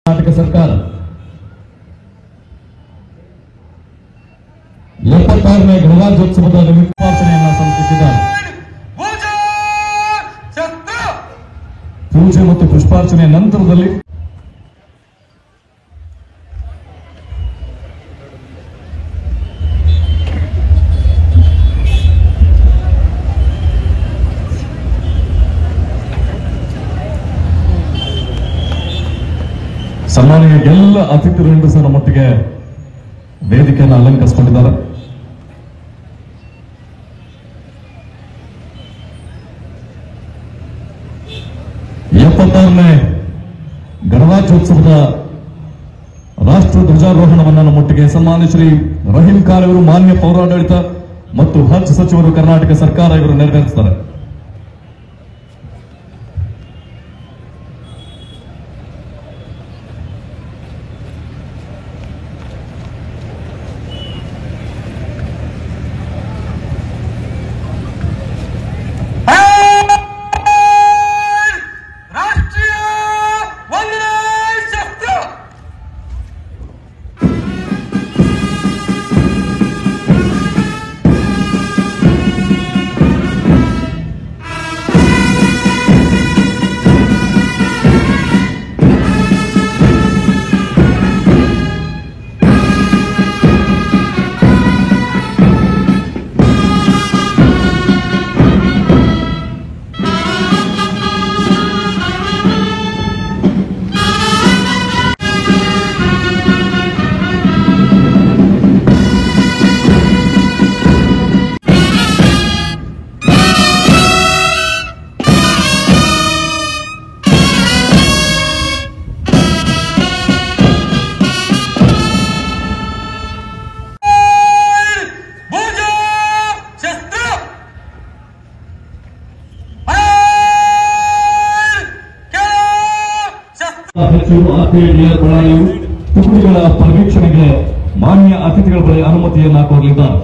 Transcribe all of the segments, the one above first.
ಕರ್ನಾಟಕ ಸರ್ಕಾರ 76ನೇ ಗಣರಾಜ್ಯೋತ್ಸವದ ನಿಮಿತ್ತಾಚರಣೆಯನ್ನು ಸಲ್ಲಿಸುತ್ತಿದ್ದಾರೆ. ಪೂಜೆ ಮತ್ತು ಪುಷ್ಪಾರ್ಚನೆಯ ನಂತರದಲ್ಲಿ ಸನ್ಮಾನಿಯ ಎಲ್ಲ ಅತಿಥಿಗಳಿಂದ ಸಹ ನಮ್ಮೊಟ್ಟಿಗೆ ವೇದಿಕೆಯನ್ನು ಅಲಂಕರಿಸಿಕೊಂಡಿದ್ದಾರೆ. ನೇ ಗಣರಾಜ್ಯೋತ್ಸವದ ರಾಷ್ಟ್ರ ಧ್ವಜಾರೋಹಣವನ್ನು ನಮ್ಮೊಟ್ಟಿಗೆ ಸನ್ಮಾನ್ಯ ಶ್ರೀ ರಹೀಂ ಖಾನ್ ಅವರು, ಮಾನ್ಯ ಪೌರಾಡಳಿತ ಮತ್ತು ಹಜ್ ಸಚಿವರು, ಕರ್ನಾಟಕ ಸರ್ಕಾರ ಇವರು ನೆರವೇರಿಸುತ್ತಾರೆ. ತುಕಡಿಗಳ ಪರಿವೀಕ್ಷಣೆಗೆ ಮಾನ್ಯ ಅತಿಥಿಗಳ ಬಳಿ ಅನುಮತಿಯನ್ನ ಕೋರಲಿದ್ದಾರೆ.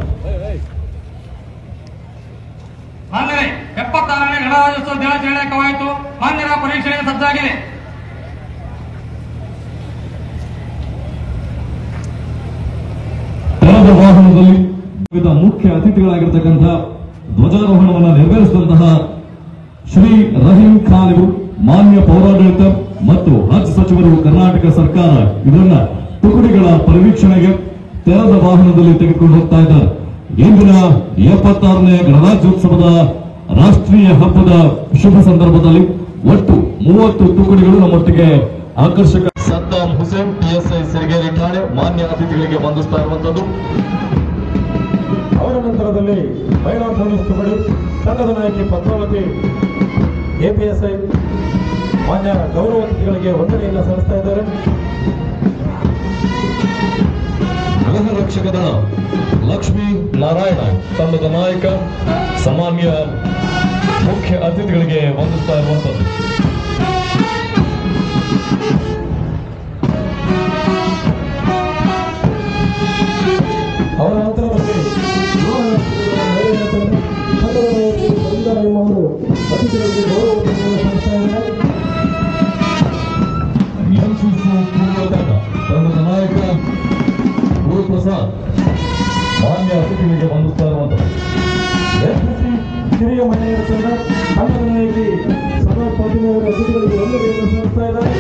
76ನೇ ಗಣರಾಜ್ಯೋತ್ಸವ ದಿನಾಚರಣೆ ಕವಾಯಿತು ಮಾನ್ಯರ ಪರೀಕ್ಷೆಗೆ ಸಜ್ಜಾಗಿದೆ. ತೆರೆದ ವಾಹನದಲ್ಲಿ ಮುಖ್ಯ ಅತಿಥಿಗಳಾಗಿರ್ತಕ್ಕಂಥ ಧ್ವಜಾರೋಹಣವನ್ನು ನೆರವೇರಿಸಿದಂತಹ ಶ್ರೀ ರಹೀಂ ಖಾನ್ ಇವರು, ಮಾನ್ಯ ಪೌರಾಡಳಿತ ಮತ್ತು ಹಜ್ ಸಚಿವರು, ಕರ್ನಾಟಕ ಸರ್ಕಾರ ಇದನ್ನ ತುಕಡಿಗಳ ಪರಿವೀಕ್ಷಣೆಗೆ ತೆರೆದ ವಾಹನದಲ್ಲಿ ತೆಗೆದುಕೊಂಡು ಹೋಗ್ತಾ ಇದ್ದಾರೆ. ಇಂದಿನ 76ನೇ ಗಣರಾಜ್ಯೋತ್ಸವದ ರಾಷ್ಟ್ರೀಯ ಹಬ್ಬದ ಶುಭ ಸಂದರ್ಭದಲ್ಲಿ ಒಟ್ಟು 30 ತುಕಡಿಗಳು ನಮ್ಮೊಟ್ಟಿಗೆ ಆಕರ್ಷಕ ಸದ್ದಾಂ ಹುಸೇನ್ PSI ಸಿರಿಗೇರಿ ಠಾಣೆ ಮಾನ್ಯ ಅತಿಥಿಗಳಿಗೆ ವಂದಿಸ್ತಾ ಇರುವಂತದ್ದು. ಅವರ ನಂತರದಲ್ಲಿ ಮಹಿಳಾ ಪೊಲೀಸ್ ತುಕಡಿ ತಂಡದ ನಾಯಕಿ ಪದ್ಮಾವತಿ APSI ಮಾನ್ಯ ಗೌರವ ಅತಿಥಿಗಳಿಗೆ ವಂದನೆಯನ್ನು ಸಲ್ಲಿಸ್ತಾ ಇದ್ದಾರೆ. ಗೃಹ ರಕ್ಷಕ ದಳ ಲಕ್ಷ್ಮೀ ನಾರಾಯಣ ತಂಡದ ನಾಯಕ ಸಾಮಾನ್ಯ ಮುಖ್ಯ ಅತಿಥಿಗಳಿಗೆ ವಂದಿಸ್ತಾ ಇರುವಂತದ್ದು. ಅವರ ನಂತರದಲ್ಲಿ ಅವರು ಅತಿಥಿಗಳಿಗೆ ಗೌರವವನ್ನು ಸಲ್ಲಿಸ್ತಾ ಇದ್ದಾರೆ. ತಂಡದ ನಾಯಕ ಗುರುಪ್ರಸಾದ್ ಮಾನ್ಯ ಅತಿಥಿಗಳಿಗೆ ವಂದಿಸ್ತಾ ಇರುವಂತದ್ದು. ಹಿರಿಯ ಮಹಿಳೆಯರ ತಂಡ ತಂಡದ ನಾಯಕಿ ಸದಾ ಪಾಟೀಲ್ ಅವರ ಅತಿಥಿಗಳಿಗೆ ವಂದನೆಯನ್ನು ಸಲ್ಲಿಸ್ತಾ ಇದ್ದಾರೆ.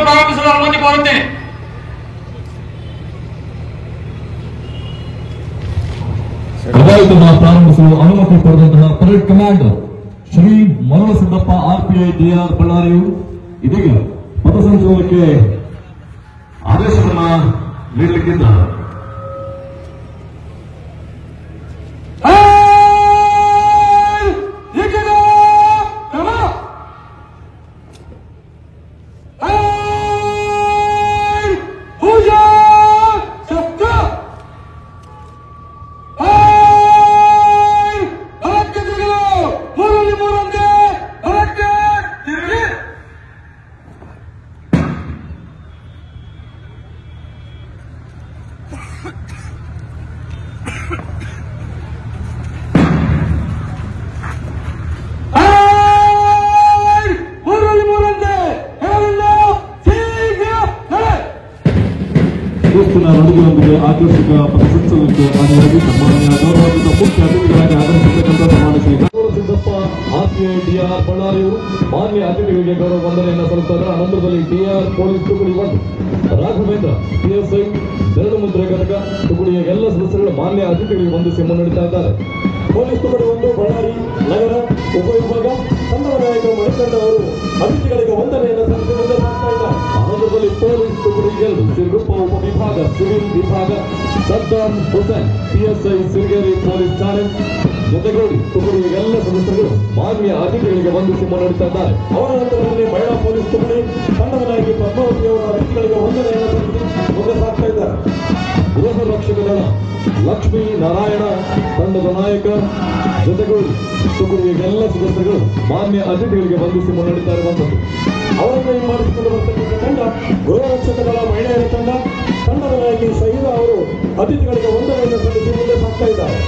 ಪ್ರಾರಂಭಿಸಲು ಅನುಮತಿ ಕೋರುತ್ತೇನೆ. ಕವಾಯತನ್ನು ಪ್ರಾರಂಭಿಸಲು ಅನುಮತಿ ಪಡೆದಂತಹ parade commander Shri Maralasiddappa RPI DR ಬಳ್ಳಾರಿಯು ಇದೀಗ ಪಥಸಂಚಲನಕ್ಕೆ ಆದೇಶವನ್ನ ನೀಡಲಿಕ್ಕಿದ್ದಾರೆ. ಕ್ರಿಸ್ತನ ನಡುಗೆಯೊಂದಿಗೆ ಆಕರ್ಷಕ ಪ್ರಶಂಸನಕ್ಕೆ ಆದಿಯಾಗಿ ಸನ್ಮಾನ್ಯ ಗೌರವಾನ್ವಿತ ಮುಖ್ಯ ಅತಿಥಿಗಳಾಗಿ ಆಗಮಿಸಿರ್ತಕ್ಕಂಥ ಸನ್ಮಾನ್ಯ ಶ್ರೀ ಸಿದ್ದಪ್ಪ ಆರ್ಪಿಐ ಡಿಆರ್ ಬಳ್ಳಾರಿಯವರು ಮಾನ್ಯ ಅತಿಥಿಗಳಿಗೆ ಗೌರವ ವಂದನೆಯನ್ನು ಸಲ್ಲಿಸಿದ್ದಾರೆ. ಅನಂತರದಲ್ಲಿ ಡಿಆರ್ ಪೊಲೀಸ್ ತುಕಡಿ 1 ರಾಘವೇಂದ್ರ ಪಿಎಸ್ಐ ಬೆರಳು ಮುದ್ರೆ ಘಟಕ ತುಕಡಿಯ ಎಲ್ಲ ಸದಸ್ಯರು ಮಾನ್ಯ ಅತಿಥಿಗಳಿಗೆ ವಂದಿಸಿ ಮುನ್ನಡೆತಾ ಇದ್ದಾರೆ. ಪೊಲೀಸ್ ತುಕಡಿ 1 ಬಳ್ಳಾರಿ ನಗರ ಉಪವಿಭಾಗ ತಂಡದ ನಾಯಕ ಮಣಿಕಂಡ ಅವರು ಅತಿಥಿಗಳಿಗೆ ವಂದನೆಯನ್ನು ಸಲ್ಲಿಸಿ ಮುಂದೆ ಸಾಗ್ತಾ ಇದ್ದಾರೆ. ಆನಂದದಲ್ಲಿ ಪೊಲೀಸ್ ತುಕಡಿ 2 ಸಿರುಗುಪ್ಪ ಉಪವಿಭಾಗ ಸಿವಿಲ್ ವಿಭಾಗ ಸದ್ದಾಂ ಹುಸೇನ್ ಪಿಎಸ್ಐ ಸಿರಿಗೆರೆ ಪೊಲೀಸ್ ಠಾಣೆ ಜೊತೆಗೂಡಿ ತುಕಡಿಯ ಎಲ್ಲ ಸದಸ್ಯರು ಮಾನ್ಯ ಅತಿಥಿಗಳಿಗೆ ವಂದಿಸಿ ಮುನ್ನಡೆತಾ ಇದ್ದಾರೆ. ಅವರ ನಂತರದಲ್ಲಿ ಮಹಿಳಾ ಪೊಲೀಸ್ ತುಕಡಿ ತಂಡದ ನಾಯಕಿ ಪದ್ಮಾವತಿ ಅವರ ಅತಿಥಿಗಳಿಗೆ ವಂದನೆಯನ್ನು ಸಲ್ಲಿಸಿ ಮುಂದೆ ಸಾಗ್ತಾ ಇದ್ದಾರೆ. ಗೃಹ ರಕ್ಷಕ ದಳ ಲಕ್ಷ್ಮೀ ನಾರಾಯಣ ತಂಡದ ನಾಯಕ ಜೊತೆಗೂಡಿ ತುಕಡಿಯ ಎಲ್ಲ ಸದಸ್ಯರು ಮಾನ್ಯ ಅತಿಥಿಗಳಿಗೆ ವಂದಿಸಿ ಮುನ್ನಡೆತಾ ಇರುವಂತದ್ದು. ಅವರನ್ನು ಹಿಂಬಾಲಿಸಿಕೊಂಡು ಬರ್ತಕ್ಕಂಥ ತಂಡ ಗೃಹ ರಕ್ಷಕ ದಳ ಮಹಿಳೆಯರ ತಂಡ ತಂಡದ ನಾಯಕಿ ಶಹೀದಾ ಅವರು ಅತಿಥಿಗಳಿಗೆ ವಂದನೆಯನ್ನು ಸಲ್ಲಿಸಿ ಮುಂದೆ ಸಾಗ್ತಾ ಇದ್ದಾರೆ.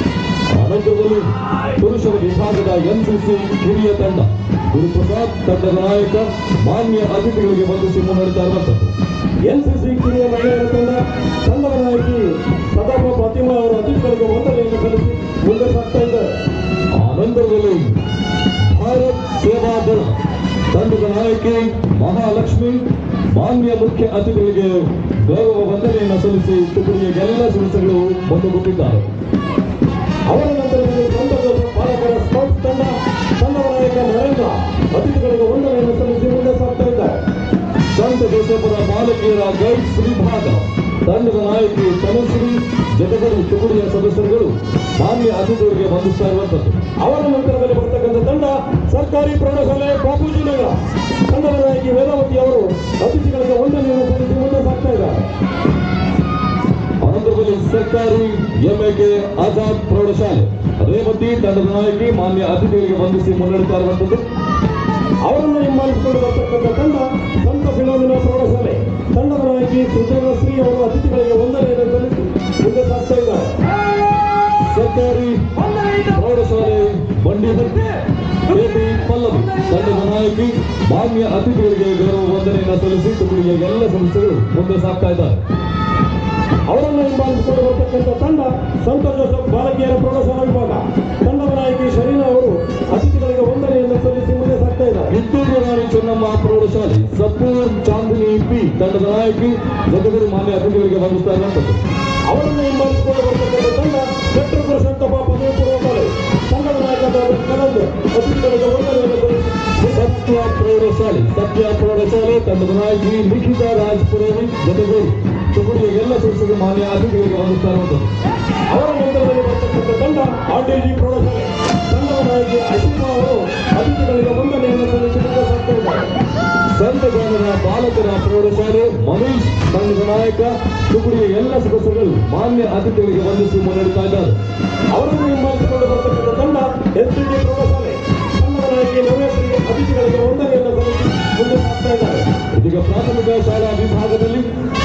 ಅನಂತರದಲ್ಲಿ ಪುರುಷರ ವಿಭಾಗದ ಎನ್ಸಿಸಿ ಹಿರಿಯ ತಂಡ ಗುರುಪ್ರಸಾದ್ ತಂಡದ ನಾಯಕ ಮಾನ್ಯ ಅತಿಥಿಗಳಿಗೆ ವಂದಿಸಿ ಮುನ್ನಡೆತಾ ಇರುವಂತದ್ದು. ಎನ್ಸಿಸಿ ಕಿರಿಯ ಮಹಿಳೆಯರ ತಂಡ ತಂಡದ ನಾಯಕಿ ಸದಾಪ ಫಾತಿಮಾ ಅವರ ಅತಿಥಿಗಳಿಗೆ ವಂದನೆಯನ್ನು ಸಲ್ಲಿಸಿ ಮುಂದೆ ಸಾಗ್ತಾ ಇದ್ದಾರೆ. ಅನಂತರದಲ್ಲಿ ಭಾರತ್ ಸೇವಾ ದಳ ತಂಡದ ನಾಯಕಿ ಮಹಾಲಕ್ಷ್ಮಿ ಮಾನ್ಯ ಮುಖ್ಯ ಅತಿಥಿಗಳಿಗೆ ಗೌರವ ವಂದನೆಯನ್ನು ಸಲ್ಲಿಸಿ ತುಕಡಿಯ ಎಲ್ಲ ಸದಸ್ಯರು ಮುಂದುಗುತ್ತಿದ್ದಾರೆ. ಅವರ ನಂತರದಲ್ಲಿ ಸಂತ ಬಾಲಕರ ಸ್ಪೋರ್ಟ್ಸ್ ತಂಡ ತಂಡದ ನಾಯಕ ನರೇಂದ್ರ ಅತಿಥಿಗಳಿಗೆ ವಂದನೆಯನ್ನು ಸಲ್ಲಿಸಿ ಮುಂದೆ ಸಾಗ್ತಾ ಇದ್ದಾರೆ. ಸಂತ ಜೋಸೆಫರ ಬಾಲಕಿಯರ ಗೈಡ್ಸ್ ವಿಭಾಗ ತಂಡದ ನಾಯಕಿ ತನುಶ್ರೀ ಜೊತೆಗೂಡಿ ತುಕಡಿಯ ಸದಸ್ಯರುಗಳು ಮಾನ್ಯ ಅತಿಥಿಗಳಿಗೆ ವಂದಿಸ್ತಾ ಇರುವಂತದ್ದು. ಅವರ ನಂತರದಲ್ಲಿ ಬರ್ತಕ್ಕಂಥ ತಂಡ ಸರ್ಕಾರಿ ಪ್ರೌಢಶಾಲೆ ಬಾಪೂಜಿ ನಗರ ತಂಡದ ನಾಯಕಿ ವೇದಾವತಿ ಅವರು ಅತಿಥಿಗಳಿಗೆ ವಂದನೆಯನ್ನು ಸಲ್ಲಿಸಿ ಮುಂದೆ ಸಾಗ್ತಾ ಇದ್ದಾರೆ. ಅನಂತರದಲ್ಲಿ ಸರ್ಕಾರಿ ಎಂಎಕೆ ಆಜಾದ್ ಪ್ರೌಢಶಾಲೆ ರೇವತಿ ತಂಡದ ನಾಯಕಿ ಮಾನ್ಯ ಅತಿಥಿಗಳಿಗೆ ವಂದಿಸಿ ಮುನ್ನಡೆತಾ ಇರುವಂತದ್ದು. ಅವರನ್ನು ಹಿಂಬಾಲಿಸಿಕೊಂಡು ಬರ್ತಕ್ಕಂಥ ತಂಡ ಸಂತ ಫಿಲೋಮಿನಾ ಪ್ರೌಢಶಾಲೆ ತಂಡದ ನಾಯಕಿ ಸುಜಯಶ್ರೀ ಅವರು ಅತಿಥಿಗಳಿಗೆ ವಂದನೆಯನ್ನು ಸಲ್ಲಿಸಿ ಮುಂದೆ ಸಾಗ್ತಾ ಇದ್ದಾರೆ. ಸರ್ಕಾರಿ ಪ್ರೌಢಶಾಲೆ ಬಂಡಿಹಟ್ಟಿ ಕೆಪಿ ಪಲ್ಲವಿ ತಂಡದ ನಾಯಕಿ ಮಾನ್ಯ ಅತಿಥಿಗಳಿಗೆ ಗೌರವ ವಂದನೆಯನ್ನು ಸಲ್ಲಿಸಿ ತುಕಡಿಯ ಎಲ್ಲ ಸದಸ್ಯರು ಮುಂದೆ ಸಾಗ್ತಾ ಇದ್ದಾರೆ. ಅವರನ್ನು ಹಿಂಬಾಲಿಸಿಕೊಂಡು ಬರ್ತಕ್ಕಂಥ ತಂಡ ಸಂತ ಜೋಸೆಫ್ ಬಾಲಕಿಯರ ಪ್ರೌಢಶಾಲಾ ವಿಭಾಗ ತಂಡದ ನಾಯಕಿ ಶರೀನಾ ಅವರು ಅತಿಥಿಗಳಿಗೆ ವಂದನೆಯನ್ನು ಸಲ್ಲಿಸಿ ಮುಂದೆ ಸಾಗ್ತಾ ಇದ್ದಾರೆ. ಕಿತ್ತೂರು ರಾಣಿ ಚೆನ್ನಮ್ಮ ಪ್ರೌಢಶಾಲೆ ಸಪ್ಪೂರ್ ಚಾಂದಿನಿ ಪಿ ತಂಡದ ನಾಯಕಿ ಜೊತೆಗೂಡಿ ಮಾನ್ಯ ಅತಿಥಿಗಳಿಗೆ ವಂದಿಸ್ತಾ ಇರುವಂತದ್ದು. ಅವರನ್ನು ಹಿಂಬಾಲಿಸಿಕೊಂಡು ಬರ್ತಕ್ಕಂಥ ತಂಡ ಛತ್ರಪತಿ ಸಂತಪ್ಪ ಪದವಿ ಪೂರ್ವ ಕಾಲೇಜು ತಂಡದ ನಾಯಕ ಕನಂದ್ ಅತಿಥಿಗಳಿಗೆ ವಂದನೆಯನ್ನು ಸಲ್ಲಿಸಿ ಸತ್ಯ ಪ್ರೌಢಶಾಲೆ ತಂಡದ ನಾಯಕಿ ಲಿಖಿತಾ ರಾಜ್ಪುರೇವಿ ಜೊತೆಗೂಡಿ ತುಕಡಿಯ ಎಲ್ಲ ಸದಸ್ಯರು ಮಾನ್ಯ ಅತಿಥಿಗಳಿಗೆ ವಂದಿಸ್ತಾ ಇರುವಂತದ್ದು. ಅವರ ನಂತರದಲ್ಲಿ ಬರ್ತಕ್ಕಂಥ ತಂಡ ಆರ್ಡಿಜಿ ಪ್ರೌಢಶಾಲೆ ತಂಡದ ನಾಯಕಿ ಅಶಿಮಾ ಅವರು ಅತಿಥಿಗಳಿಗೆ ವಂದನೆಯನ್ನು ಸಲ್ಲಿಸಿ ಮುಂದೆ ಸಾಗ್ತಾ ಇದ್ದಾರೆ. ಸಂತ ಜಾನರ ಬಾಲಕರ ಪ್ರೌಢಶಾಲೆ ಮನೀಶ್ ತಂಡದ ನಾಯಕ ತುಕಡಿಯ ಎಲ್ಲ ಸದಸ್ಯರು ಮಾನ್ಯ ಅತಿಥಿಗಳಿಗೆ ವಂದಿಸಿ ಮುನ್ನಡೆತಾ ಇದ್ದಾರೆ. ಅವರನ್ನು ಹಿಂಬಾಲಿಸಿಕೊಂಡು ಬರ್ತಕ್ಕಂಥ ತಂಡ ಎಸ್ಸಿಟಿ ಪ್ರೌಢಶಾಲೆ ತಂಡದ ನಾಯಕಿ ನವೇಶ್ವರಿಗೆ ಅತಿಥಿಗಳಿಗೆ ವಂದನೆಯನ್ನು ಸಲ್ಲಿಸಿ ಮುಂದೆ ಸಾಗ್ತಾ ಇದ್ದಾರೆ. ಇದೀಗ ಪ್ರಾಥಮಿಕ ಶಾಲಾ ವಿಭಾಗದಲ್ಲಿ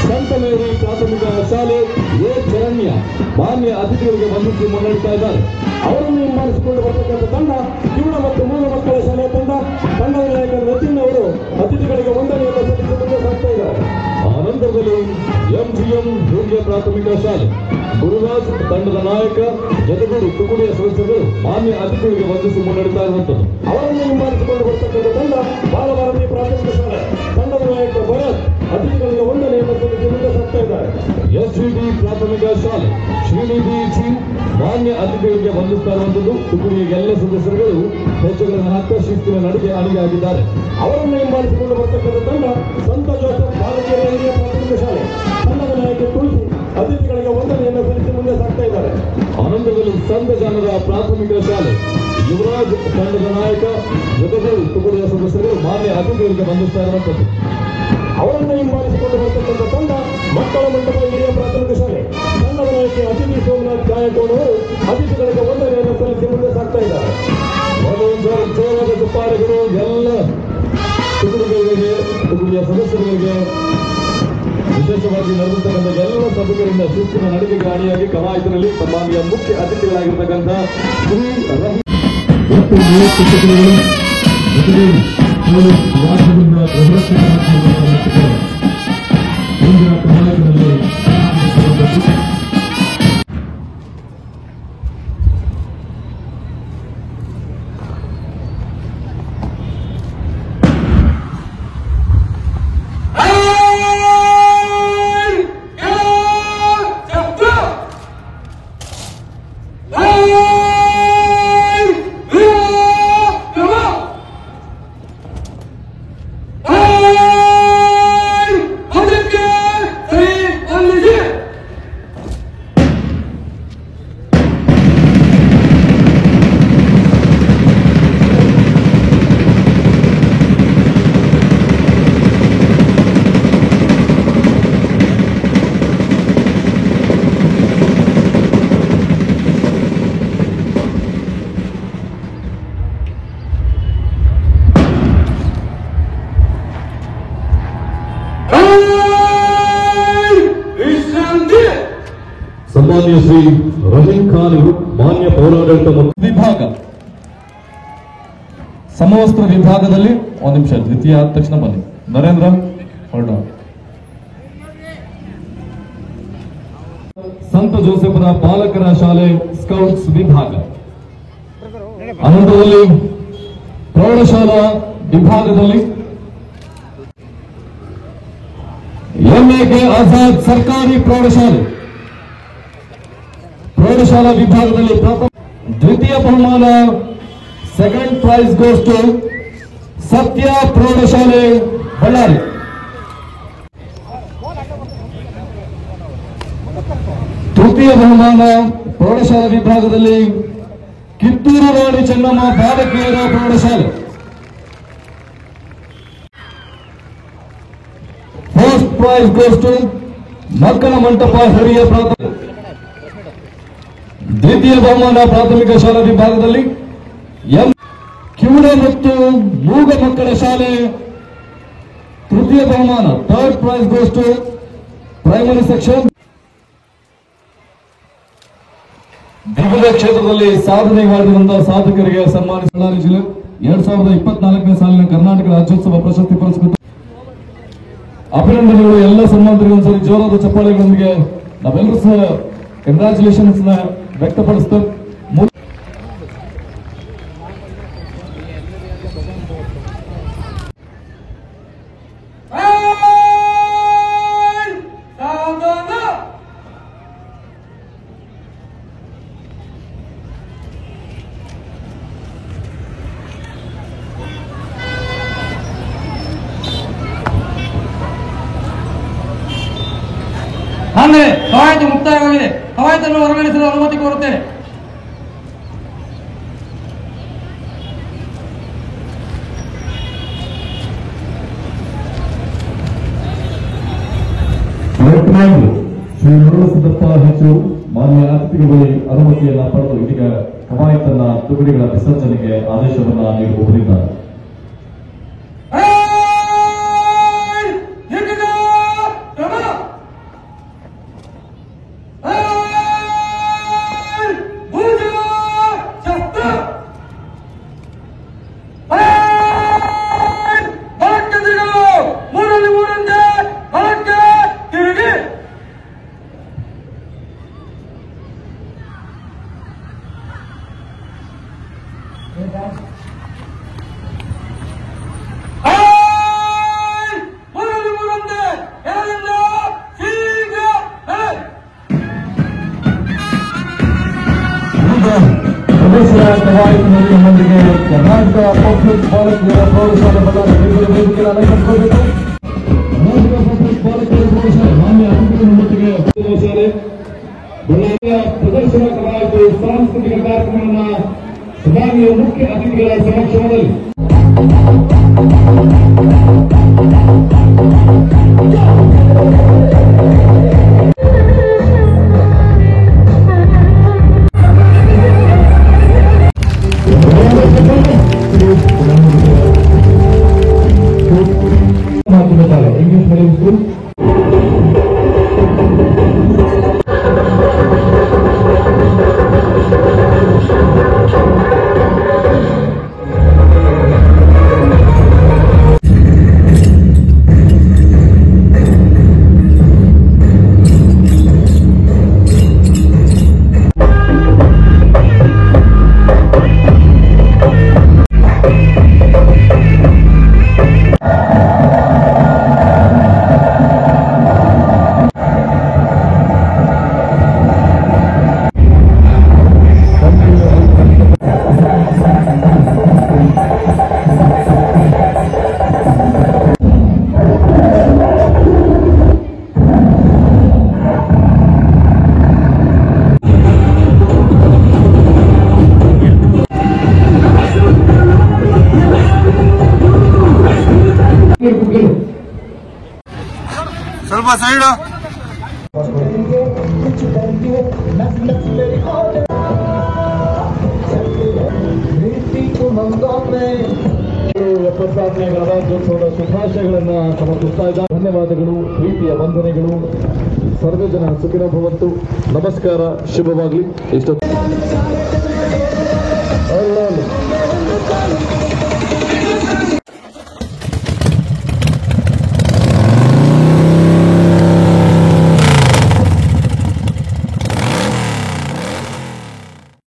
ಸಂತ ಮೇರಿ ಪ್ರಾಥಮಿಕ ಶಾಲೆ ಎ ಚರಣ್ಯ ಮಾನ್ಯ ಅತಿಥಿಗಳಿಗೆ ವಂದಿಸಿ ಮುನ್ನಡೆತಾ ಇದ್ದಾರೆ. ಅವರನ್ನು ಹಿಂಬಾಲಿಸಿಕೊಂಡು ಬರ್ತಕ್ಕಂಥ ತಂಡ ಕಿವುಡ ಮತ್ತು ಮೂಲ ಮಕ್ಕಳ ಶಾಲೆಯ ತಂಡ ತಂಡದ ನಾಯಕ ನಚಿನ್ ಅವರು ಅತಿಥಿಗಳಿಗೆ ವಂದನೆಯನ್ನು ಸಲ್ಲಿಸಿ ಮುಂದೆ ಸಾಗ್ತಾ ಇದ್ದಾರೆ. ಅನಂತರದಲ್ಲಿ ಎಂಜಿಎಂ ಹಿರಿಯ ಪ್ರಾಥಮಿಕ ಶಾಲೆ ಗುರುರಾಜ್ ತಂಡದ ನಾಯಕ ಜೊತೆಗೂಡಿ ತುಕಡಿಯ ಸದಸ್ಯರು ಮಾನ್ಯ ಅತಿಥಿಗಳಿಗೆ ವಂದಿಸಿ ಮುನ್ನಡೆತಾ ಇರುವಂತದ್ದು. ಅವರನ್ನು ಹಿಂಬಾಲಿಸಿಕೊಂಡು ಬರ್ತಕ್ಕಂಥ ತಂಡ ಬಾಲಭಾರತಿ ಪ್ರಾಥಮಿಕ ಶಾಲೆ ತಂಡದ ನಾಯಕ ಭರತ್ ಅತಿಥಿಗಳಿಗೆ ವಂದನೆಯನ್ನು ಸಲ್ಲಿಸಿ ಮುಂದೆ ಸಾಗ್ತಾ ಇದ್ದಾರೆ. ಎಸ್ವಿಡಿ ಪ್ರಾಥಮಿಕ ಶಾಲೆ ಶ್ರೀನಿಧಿ ಜಿ ಮಾನ್ಯ ಅತಿಥಿಗಳಿಗೆ ವಂದಿಸ್ತಾ ಇರುವಂತದ್ದು. ತುಕಡಿಯ ಎಲ್ಲ ಸದಸ್ಯರುಗಳು ಹೆಜ್ಜೆಗಳನ್ನು ಹಾಕ ಶಿಸ್ತಿನ ನಡಿಗೆ ಅಣಿಯಾಗಿದ್ದಾರೆ. ಅವರನ್ನು ಹಿಂಬಾಲಿಸಿಕೊಂಡು ಬರ್ತಕ್ಕಂಥ ತಂಡ ಸಂತ ಜೋಸೆಫ್ ಬಾಲಕಿಯರ ಹಿರಿಯ ಪ್ರಾಥಮಿಕ ಶಾಲೆ ತಂಡದ ನಾಯಕಿ ತುಳಸಿ ಅತಿಥಿಗಳಿಗೆ ವಂದನೆಯನ್ನು ಸಲ್ಲಿಸಿ ಮುಂದೆ ಸಾಗ್ತಾ ಇದ್ದಾರೆ. ಅನಂತರದಲ್ಲಿ ಸಂತ ಜಾನರ ಪ್ರಾಥಮಿಕ ಶಾಲೆ ಯುವರಾಜ್ ತಂಡದ ನಾಯಕ ಜೊತೆಗೂಡಿ ತುಕಡಿಯ ಸದಸ್ಯರು ಮಾನ್ಯ ಅತಿಥಿಗಳಿಗೆ ವಂದಿಸ್ತಾ ಇರುವಂತದ್ದು. ಅವರನ್ನು ಹಿಂಬಾಲಿಸಿಕೊಂಡು ಬರ್ತಕ್ಕಂಥ ತಂಡ ಮಕ್ಕಳ ಮಂಟಪ ಹಿರಿಯ ಪ್ರಾಥಮಿಕ ಶಾಲೆ ತಂಡದ ನಾಯಕಿ ಅತಿಥಿ ಸೋಮನಾಥ್ ಗಾಯಕವಾಡ್ ಅವರು ಅತಿಥಿಗಳಿಗೆ ವಂದನೆಯನ್ನು ಸಲ್ಲಿಸಿ ಮುಂದೆ ಸಾಗ್ತಾ ಇದ್ದಾರೆ. ಜೋರಾದ ಚಪ್ಪಾಳೆಗಳು ಎಲ್ಲ ತುಕಡಿಗಳಿಗೆ ತುಕಡಿಯ ಸದಸ್ಯರಿಗೆ ವಿಶೇಷವಾಗಿ ನಡೆದಿರ್ತಕ್ಕಂಥ ಎಲ್ಲ ಸಭೆಗಳಿಂದ ಶಿಸ್ತಿನ ನಡಿಗೆಗೆ ಅಣಿಯಾಗಿ ಕವಾಯತಿನಲ್ಲಿ ಸನ್ಮಾನ್ಯ ಮುಖ್ಯ ಅತಿಥಿಗಳಾಗಿರ್ತಕ್ಕಂಥ ಶ್ರೀ ರಹೀಂ ಮತ್ತು 30 ಸಚಿವರುಗಳು ಜೊತೆಗೆ ಪೊಲೀಸ್ ರಾಜ್ಯದಿಂದ ಮುಂದಿನ ಕವಾಯತಿನಲ್ಲಿ ಸನ್ಮಾನ್ಯ ಶ್ರೀ ರಹೀಂ ಖಾನ್ ಇವರು ಮಾನ್ಯ ಪೌರಾಡಳಿತ ಮತ್ತು ವಿಭಾಗ ಸಮವಸ್ತ್ರ ವಿಭಾಗದಲ್ಲಿ ಒಂದು ನಿಮಿಷ ದ್ವಿತೀಯ ಆದ ತಕ್ಷಣ ಬನ್ನಿ ನರೇಂದ್ರ ಹೊರಡ ಸಂತ ಜೋಸೆಫರ ಬಾಲಕರ ಶಾಲೆ ಸ್ಕೌಟ್ಸ್ ವಿಭಾಗ ಅನಂತರದಲ್ಲಿ ಪ್ರೌಢಶಾಲಾ ವಿಭಾಗದಲ್ಲಿ ಎಂಎಕೆ ಆಜಾದ್ ಸರ್ಕಾರಿ ಪ್ರೌಢಶಾಲಾ ವಿಭಾಗದಲ್ಲಿ ದ್ವಿತೀಯ ಬಹುಮಾನ ಸೆಕೆಂಡ್ ಪ್ರೈಸ್ ಗೋಸ್ ಟು ಸತ್ಯ ಪ್ರೌಢಶಾಲೆ ಬಳ್ಳಾರಿ. ತೃತೀಯ ಬಹುಮಾನ ಪ್ರೌಢಶಾಲಾ ವಿಭಾಗದಲ್ಲಿ ಕಿತ್ತೂರು ರಾಣಿ ಚೆನ್ನಮ್ಮ ಬಾಲಕಿಯರ ಪ್ರೌಢಶಾಲೆ. ಫಸ್ಟ್ ಪ್ರೈಸ್ ಗೋಸ್ ಟು ಮಕ್ಕಳ ಮಂಟಪ ಹಿರಿಯ ಪ್ರಾಥಮಿಕ. ದ್ವಿತೀಯ ಬಹುಮಾನ ಪ್ರಾಥಮಿಕ ಶಾಲಾ ವಿಭಾಗದಲ್ಲಿ ಎಂ ಕಿವುಡ ಮತ್ತು ಮೂಗ ಮಕ್ಕಳ ಶಾಲೆ. ತೃತೀಯ ಬಹುಮಾನ third prize goes to primary section. ವಿವಿಧ ಕ್ಷೇತ್ರದಲ್ಲಿ ಸಾಧನೆ ಮಾಡಿರುವಂತಹ ಸಾಧಕರಿಗೆ ಸನ್ಮಾನಿಸಿ ಬಳ್ಳಾರಿ ಜಿಲ್ಲೆ 2024ನೇ ಸಾಲಿನ ಕರ್ನಾಟಕ ರಾಜ್ಯೋತ್ಸವ ಪ್ರಶಸ್ತಿ ಪುರಸ್ಕೃತ. ಅಭಿನಂದನೆಗಳು ಎಲ್ಲ ಸನ್ಮಾನಿತರಿಗೆ ಒಂದ್ಸರಿ ಜೋರಾದ ಚಪ್ಪಾಳೆಗಳೊಂದಿಗೆ ನಾವೆಲ್ಲರೂ ಸಹ ಕಂಗ್ರಾಚುಲೇಷನ್ಸ್ ನ ವ್ಯಕ್ತಪಡಿಸ್ತೇವೆ. ಅಂದ್ರೆ ಕವಾಯತು ಮುಕ್ತಾಯವಾಗಿದೆ. ಕವಾಯತನ್ನು ಹೊರಗಳಿಸಲು ಅನುಮತಿ ಕೋರುತ್ತೇನೆ. ಶ್ರೀ ಮುರುಳಸಿದ್ದಪ್ಪ ಹೆಚ್ಚು ಮಾನ್ಯ ಅತಿಥಿಗಳಿಗೆ ಅನುಮತಿಯನ್ನ ಪಡೆದು ಇದೀಗ ಕವಾಯತನ್ನ ತುಕಡಿಗಳ ವಿಸರ್ಜನೆಗೆ ಆದೇಶವನ್ನ ನೀಡುತ್ತಿದ್ದಾರೆ. ಕವಾಯತಿನಲ್ಲಿ ನಮ್ಮೊಂದಿಗೆ ಕರ್ನಾಟಕ ಪಬ್ಲಿಕ್ ಬಾಲಕಿಯರ ಪ್ರೌಢಶಾಲೆ ಬಳ್ಳಾರಿ ವೇದಿಕೆಯನ್ನು ಅಲಂಕರಿಸಬೇಕು. ಕರ್ನಾಟಕ ಪಬ್ಲಿಕ್ ಬಾಲಕಿಯರ ಪ್ರೌಢಶಾಲೆ ಮಾನ್ಯ ಅತಿಥಿಗಳೊಂದಿಗೆ ಶಾಲೆ ಬಳ್ಳಾರಿಯ ಪ್ರದರ್ಶನ ಕವಾಯತು ಸಾಂಸ್ಕೃತಿಕ ಕಾರ್ಯಕ್ರಮವನ್ನು ಸಭಾಂಗೀಯ ಮುಖ್ಯ ಅತಿಥಿಗಳ ಸಮಕ್ಷಮದಲ್ಲಿ इंग्लिश मीडियम स्कूल ಸ್ವಲ್ಪ ಸೈಡು. ಎಪ್ಪತ್ತಾರನೇ ಗಣರಾಜ್ಯೋತ್ಸವದ ಶುಭಾಶಯಗಳನ್ನ ಸಮರ್ಪಿಸ್ತಾ ಇದ್ದಾರೆ. ಧನ್ಯವಾದಗಳು, ಪ್ರೀತಿಯ ವಂದನೆಗಳು. ಸರ್ವೇ ಜನ ಸುಖಿನೋ ಭವಂತು. ನಮಸ್ಕಾರ, ಶುಭವಾಗಲಿ. ಇಷ್ಟು